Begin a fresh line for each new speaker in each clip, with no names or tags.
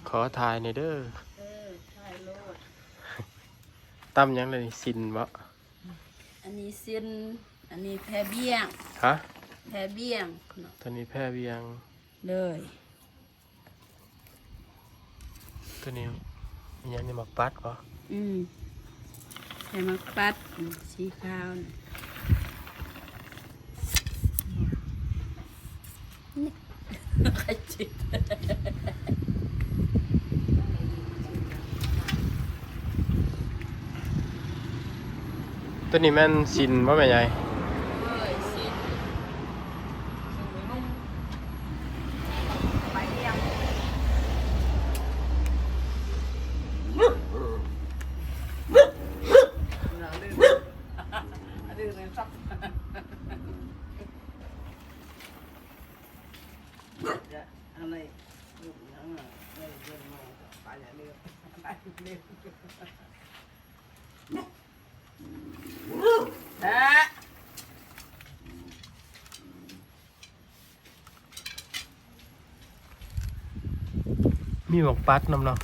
ขอทายในอยเด้อ
ถ่ายโลด
ตั้มยังเลยสินบ่
อันนี้เส้นอันนี้แพเบี้ยง
ฮะ
แพเบี้ยง
ตัวนี้แพร่เบียง
เลย
ตัวนี้มียังนี่มาปัดบ่
ใส่มาปัดสีขาวนี่ใครจิต
ตัวนี้แม่นสินบ่แม่ใหญ่มีหมกปัดนำเนาะ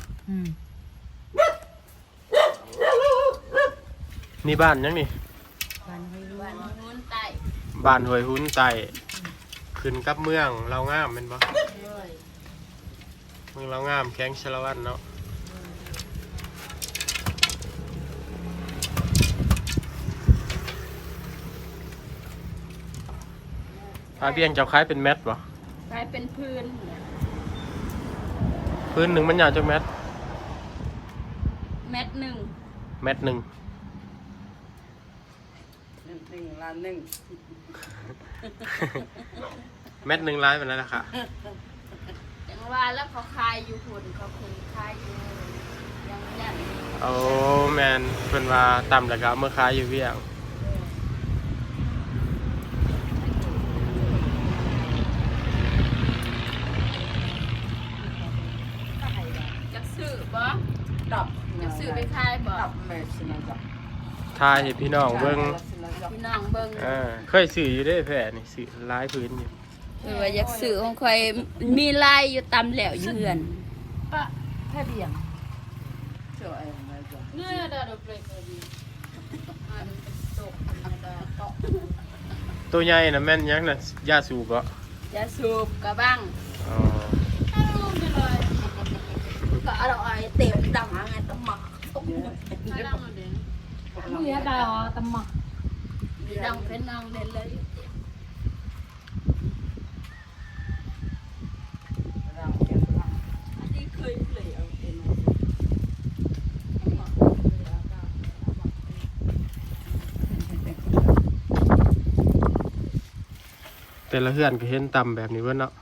นี่บ้านยังนี่
บ้านหุ้นไต
บ้านห้วยหุ้นไต่ขึ้นกับเมืองเรางามเป็นบ่เมืองเรางามแข้งชลวันเนาะพาเบี้ยงเจ้าคล้ายเป็นแมทบ่
กลายเป็นพื้น
หนึ่งมันยาวจักแมท
เม็ดหนึ่ง
แมทหนึ่ง
ล้านหนึ่ง
แมทหนึ่งล้านเป็นไรล่ะค่ะ
อย่างว่าแล้วเขาคายอยู่หุ่นเขาเคยคายอยู่ยังแน่น
โอ้แมนเพิ่นว่าต่ำแล้วก็เมื่อค้ายอยู่เวียง
จักซื้อบ่ดับจักซื้อไปคายบ่
ทายให้พี่น้องเบิ่ง
พี่น้องเบิ่ง
เคยซื้ออยู่ได้แผ่นี่ซื้อหลายพื้นอยู่
ว่าอยากซื้อของข่อยมีลายอยู่ตำแล้วอยู่เฮือนปะแค่เบี่ยงเนี่ยดาดเปรกดี
ตัวใหญ่น่ะแม่นยังน่ะยาสูบบ่
ยาสูบกระบัง
อ๋อ
ก็อร่อยเต็มดังไงตำหมัก
มือดาวตำหมัก
ดังเป็นนางเด่นเลยอันนี้เคยเปลี่ยนเป็น
แต่ละเฮือนก็เห็นต่ำแบบนี้เบิ่นเนาะ